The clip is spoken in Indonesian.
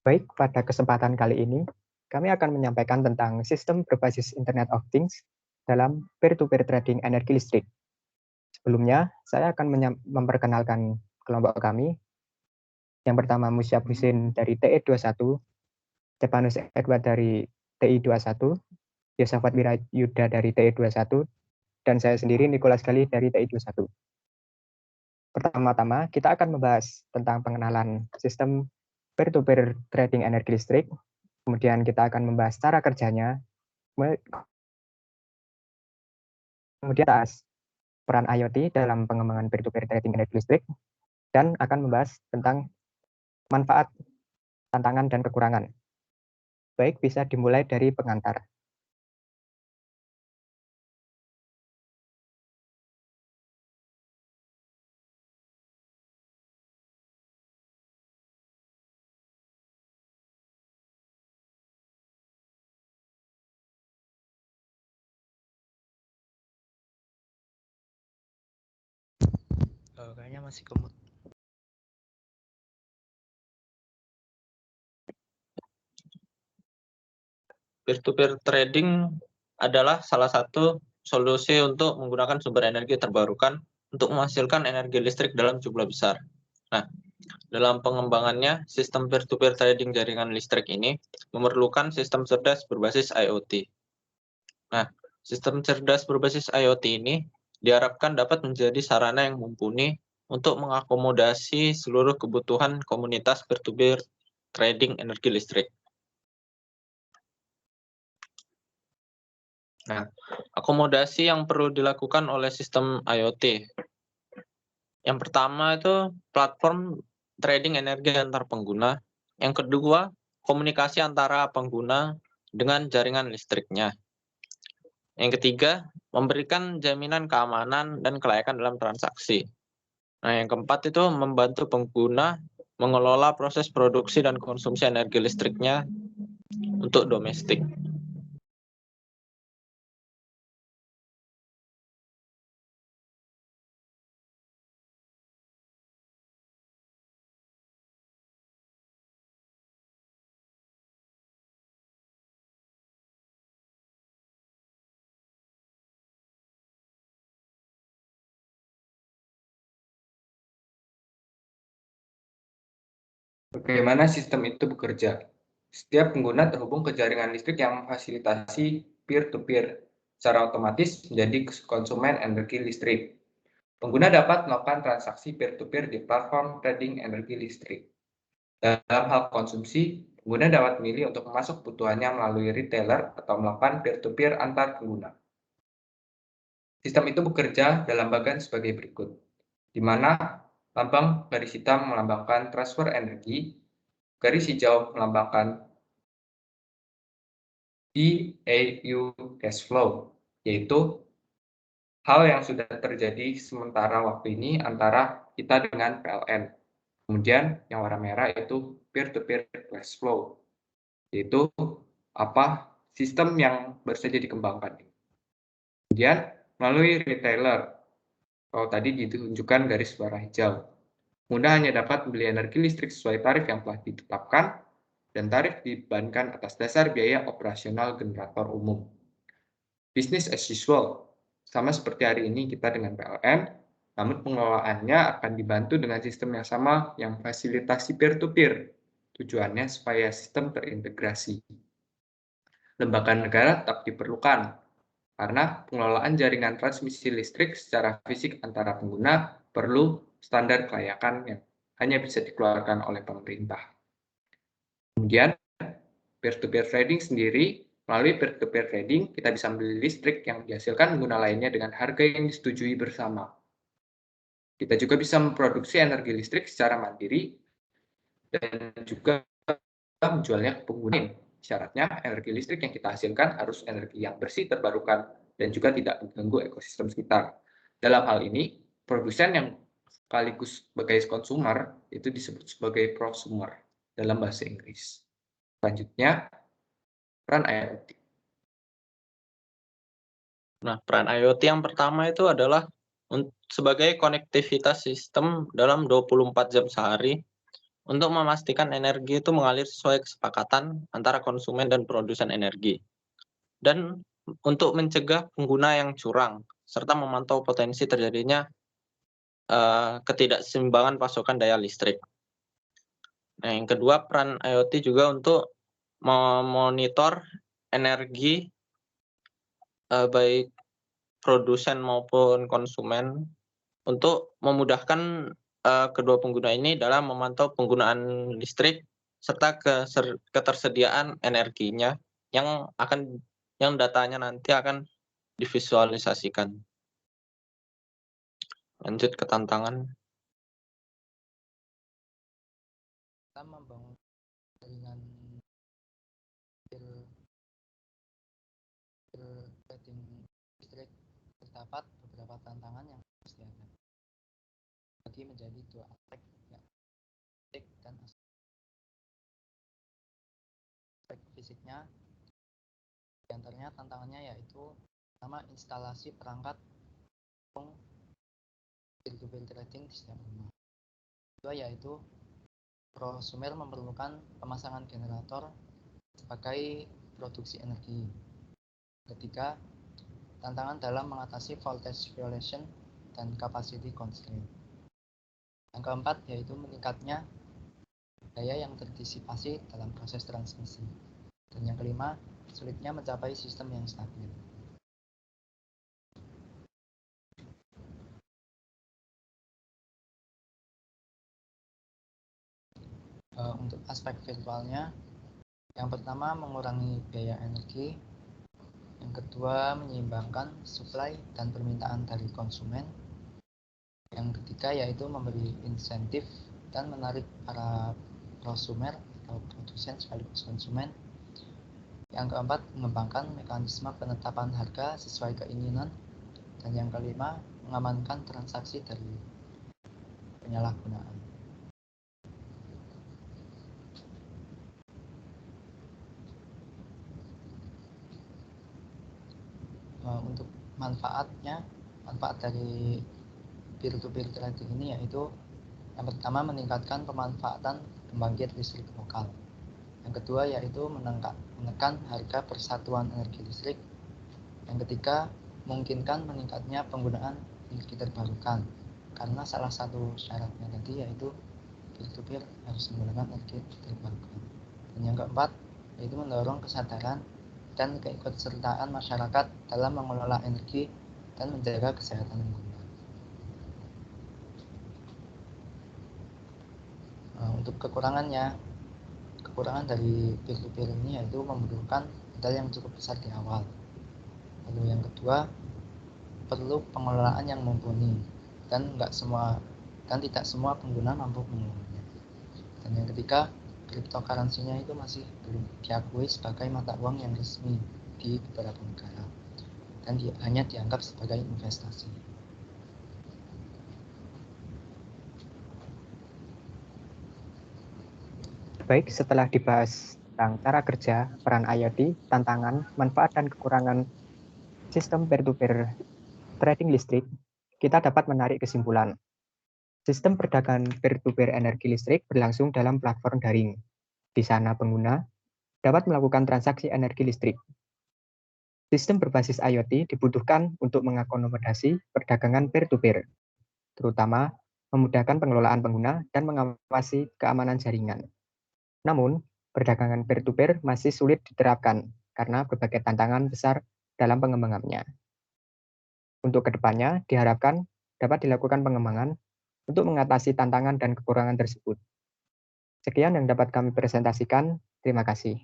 Baik, pada kesempatan kali ini, kami akan menyampaikan tentang sistem berbasis Internet of Things dalam peer-to-peer trading energi listrik. Sebelumnya, saya akan memperkenalkan kelompok kami. Yang pertama, Musyab Husin dari TE21, Stefanus Edward dari TI21, Yosafat Wirayuda dari TE21, dan saya sendiri Nicholas Gali dari TI21. Pertama-tama, kita akan membahas tentang pengenalan sistem peer-to-peer trading energi listrik. Kemudian kita akan membahas cara kerjanya. Kemudian peran IoT dalam pengembangan peer-to-peer trading energi listrik. Dan akan membahas tentang manfaat, tantangan, dan kekurangan. Baik, bisa dimulai dari pengantar. Kayaknya masih kemut. Peer-to-peer trading adalah salah satu solusi untuk menggunakan sumber energi terbarukan untuk menghasilkan energi listrik dalam jumlah besar. Nah, dalam pengembangannya, sistem peer-to-peer trading jaringan listrik ini memerlukan sistem cerdas berbasis IoT. Nah, sistem cerdas berbasis IoT ini diharapkan dapat menjadi sarana yang mumpuni untuk mengakomodasi seluruh kebutuhan komunitas peer-to-peer trading energi listrik. Nah, akomodasi yang perlu dilakukan oleh sistem IoT. Yang pertama itu platform trading energi antar pengguna. Yang kedua, komunikasi antara pengguna dengan jaringan listriknya. Yang ketiga, memberikan jaminan keamanan dan kelayakan dalam transaksi. Nah, yang keempat itu membantu pengguna mengelola proses produksi dan konsumsi energi listriknya untuk domestik. Bagaimana sistem itu bekerja? Setiap pengguna terhubung ke jaringan listrik yang memfasilitasi peer-to-peer, secara otomatis menjadi konsumen energi listrik. Pengguna dapat melakukan transaksi peer-to-peer di platform trading energi listrik. Dalam hal konsumsi, pengguna dapat memilih untuk memasuk kebutuhannya melalui retailer atau melakukan peer-to-peer antar pengguna. Sistem itu bekerja dalam bagian sebagai berikut, di mana lambang garis hitam melambangkan transfer energi, garis hijau melambangkan BAU cash flow, yaitu hal yang sudah terjadi sementara waktu ini antara kita dengan PLN. Kemudian yang warna merah itu peer-to-peer cash flow, yaitu sistem yang baru saja dikembangkan. Kemudian melalui retailer, kalau tadi ditunjukkan garis warna hijau. Pengguna hanya dapat membeli energi listrik sesuai tarif yang telah ditetapkan, dan tarif dibebankan atas dasar biaya operasional generator umum. Business as usual, sama seperti hari ini kita dengan PLN, namun pengelolaannya akan dibantu dengan sistem yang sama yang fasilitasi peer-to-peer. Tujuannya supaya sistem terintegrasi. Lembaga negara tetap diperlukan, karena pengelolaan jaringan transmisi listrik secara fisik antara pengguna perlu standar kelayakan yang hanya bisa dikeluarkan oleh pemerintah. Kemudian, peer-to-peer trading sendiri, melalui peer-to-peer trading, kita bisa membeli listrik yang dihasilkan pengguna lainnya dengan harga yang disetujui bersama. Kita juga bisa memproduksi energi listrik secara mandiri dan juga menjualnya ke pengguna. Syaratnya, energi listrik yang kita hasilkan harus energi yang bersih, terbarukan, dan juga tidak mengganggu ekosistem sekitar. Dalam hal ini, produsen yang sekaligus sebagai konsumer itu disebut sebagai prosumer dalam bahasa Inggris. Selanjutnya, peran IoT. Nah, peran IoT yang pertama itu adalah sebagai konektivitas sistem dalam 24 jam sehari untuk memastikan energi itu mengalir sesuai kesepakatan antara konsumen dan produsen energi. Dan untuk mencegah pengguna yang curang, serta memantau potensi terjadinya ketidakseimbangan pasokan daya listrik. Nah, yang kedua, peran IoT juga untuk memonitor energi baik produsen maupun konsumen untuk memudahkan kedua pengguna ini dalam memantau penggunaan listrik serta ketersediaan energinya yang datanya nanti akan divisualisasikan. Lanjut ke tantangan. Kita membangun jaringan trading listrik, terdapat beberapa tantangan yang harus dihadapi. Bagi menjadi dua aspek, ya, fisik dan aspek fisiknya. Di antaranya tantangannya yaitu pertama, instalasi perangkat peer-to-peer trading di setiap rumah. Kedua yaitu prosumer memerlukan pemasangan generator sebagai produksi energi. Ketiga, tantangan dalam mengatasi voltage violation dan capacity constraint. Yang keempat yaitu meningkatnya daya yang terdisipasi dalam proses transmisi. Dan yang kelima, sulitnya mencapai sistem yang stabil. Untuk aspek virtualnya, yang pertama mengurangi biaya energi, yang kedua menyeimbangkan supply dan permintaan dari konsumen, yang ketiga yaitu memberi insentif dan menarik para prosumer atau produsen sekaligus konsumen, yang keempat mengembangkan mekanisme penetapan harga sesuai keinginan, dan yang kelima mengamankan transaksi dari penyalahgunaan. Untuk manfaat dari peer-to-peer trading ini yaitu yang pertama meningkatkan pemanfaatan pembangkit listrik lokal. Yang kedua yaitu menekan harga persatuan energi listrik. Yang ketiga, memungkinkan meningkatnya penggunaan energi terbarukan karena salah satu syaratnya tadi yaitu peer-to-peer harus menggunakan energi terbarukan. Dan yang keempat yaitu mendorong kesadaran dan keikutsertaan masyarakat dalam mengelola energi dan menjaga kesehatan lingkungan. Untuk kekurangan dari peer-to-peer ini yaitu membutuhkan modal yang cukup besar di awal. Lalu yang kedua, perlu pengelolaan yang mumpuni dan tidak semua pengguna mampu mengelolanya. Dan yang ketiga, cryptocurrency-nya itu masih belum diakui sebagai mata uang yang resmi di beberapa negara dan hanya dianggap sebagai investasi. Baik, setelah dibahas tentang cara kerja, peran IoT, tantangan, manfaat, dan kekurangan sistem peer-to-peer trading listrik, kita dapat menarik kesimpulan. Sistem perdagangan peer-to-peer energi listrik berlangsung dalam platform daring. Di sana pengguna dapat melakukan transaksi energi listrik. Sistem berbasis IoT dibutuhkan untuk mengakomodasi perdagangan peer-to-peer, terutama memudahkan pengelolaan pengguna dan mengawasi keamanan jaringan. Namun, perdagangan peer-to-peer masih sulit diterapkan karena berbagai tantangan besar dalam pengembangannya. Untuk kedepannya, diharapkan dapat dilakukan pengembangan untuk mengatasi tantangan dan kekurangan tersebut. Sekian yang dapat kami presentasikan. Terima kasih.